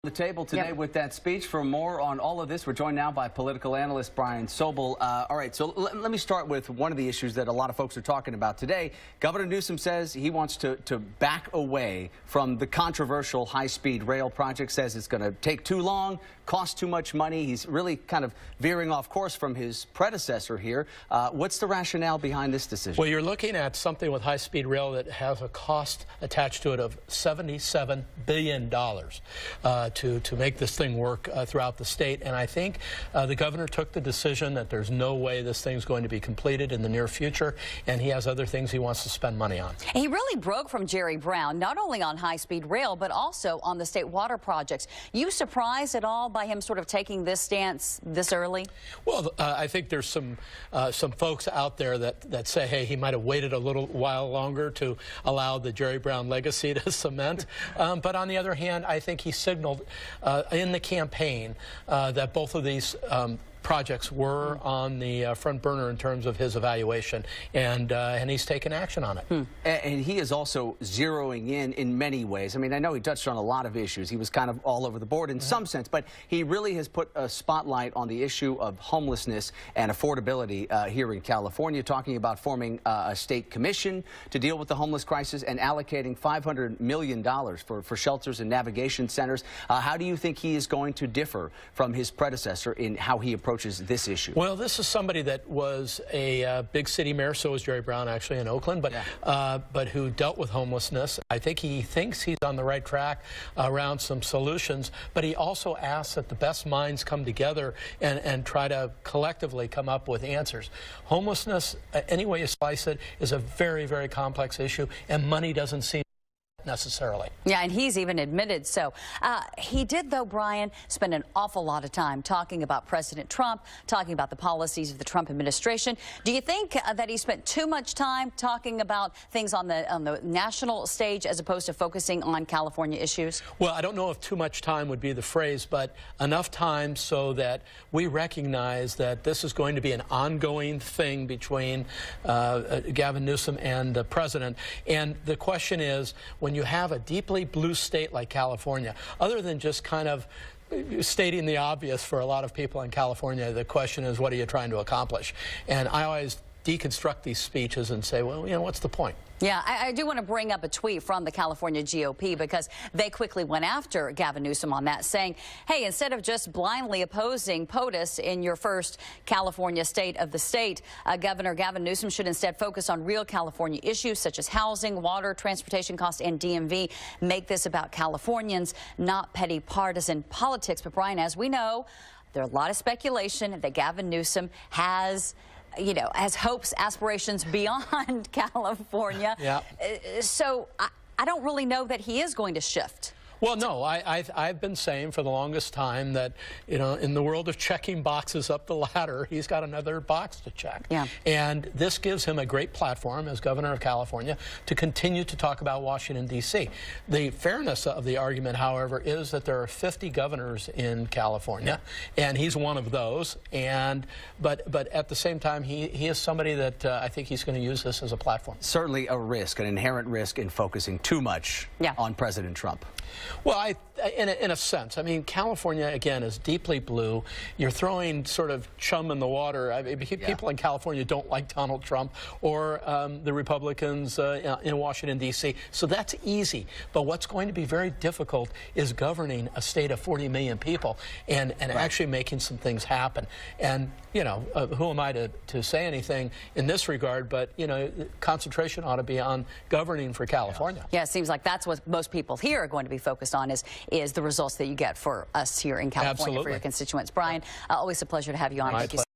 The table today with that speech. For more on all of this, we're joined now by political analyst Brian Sobel. All right, so let me start with one of the issues that a lot of folks are talking about today. Governor Newsom says he wants to back away from the controversial high-speed rail project, says it's going to take too long, cost too much money. He's really kind of veering off course from his predecessor here. What's the rationale behind this decision? Well, you're looking at something with high-speed rail that has a cost attached to it of $77 billion. To make this thing work throughout the state. And I think the governor took the decision that there's no way this thing's going to be completed in the near future, and he has other things he wants to spend money on. He really broke from Jerry Brown, not only on high-speed rail, but also on the state water projects. You surprised at all by him sort of taking this stance this early? Well, I think there's some folks out there that say, hey, he might have waited a little while longer to allow the Jerry Brown legacy to cement. But on the other hand, I think he signaled in the campaign that both of these projects were on the front burner in terms of his evaluation, and he's taken action on it. And he is also zeroing in many ways. I mean, I know he touched on a lot of issues. He was kind of all over the board in some sense, but he really has put a spotlight on the issue of homelessness and affordability here in California, talking about forming a state commission to deal with the homeless crisis and allocating $500 million for shelters and navigation centers. How do you think he is going to differ from his predecessor in how he approaches this issue? Well, this is somebody that was a big city mayor, so was Jerry Brown actually in Oakland, but who dealt with homelessness. I think he thinks he's on the right track around some solutions, but he also asks that the best minds come together and try to collectively come up with answers. Homelessness, any way you slice it, is a very, very complex issue, and money doesn't seem necessarily. Yeah, and he's even admitted so. He did, though, Brian, spend an awful lot of time talking about President Trump, talking about the policies of the Trump administration. Do you think that he spent too much time talking about things on the national stage as opposed to focusing on California issues? Well, I don't know if too much time would be the phrase, but enough time so that we recognize that this is going to be an ongoing thing between Gavin Newsom and the president. And the question is, when you have a deeply blue state like California, other than just kind of stating the obvious for a lot of people in California, the question is, what are you trying to accomplish? And I always deconstruct these speeches and say, well, you know, what's the point? Yeah, I do want to bring up a tweet from the California GOP because they quickly went after Gavin Newsom on that, saying, hey, instead of just blindly opposing POTUS in your first California state of the state, Governor Gavin Newsom should instead focus on real California issues such as housing, water, transportation costs, and DMV. Make this about Californians, not petty partisan politics. But, Brian, as we know, there's a lot of speculation that Gavin Newsom has hopes, aspirations beyond California. Yeah. So I don't really know that he is going to shift. Well, no, I've been saying for the longest time that, you know, in the world of checking boxes up the ladder, he's got another box to check. Yeah. And this gives him a great platform as governor of California to continue to talk about Washington, D.C. The fairness of the argument, however, is that there are 50 governors in California, and he's one of those. But at the same time, he is somebody that I think he's going to use this as a platform. Certainly a risk, an inherent risk in focusing too much on President Trump. Well, in a sense, I mean, California, again, is deeply blue. You're throwing sort of chum in the water. I mean, people in California don't like Donald Trump or the Republicans in Washington, D.C., so that's easy. But what's going to be very difficult is governing a state of 40 million people and actually making some things happen. And, you know, who am I to say anything in this regard, but, you know, concentration ought to be on governing for California. Yeah, it seems like that's what most people here are going to be focused on is the results that you get for us here in California. Absolutely. For your constituents. Brian, always a pleasure to have you on. Thank you.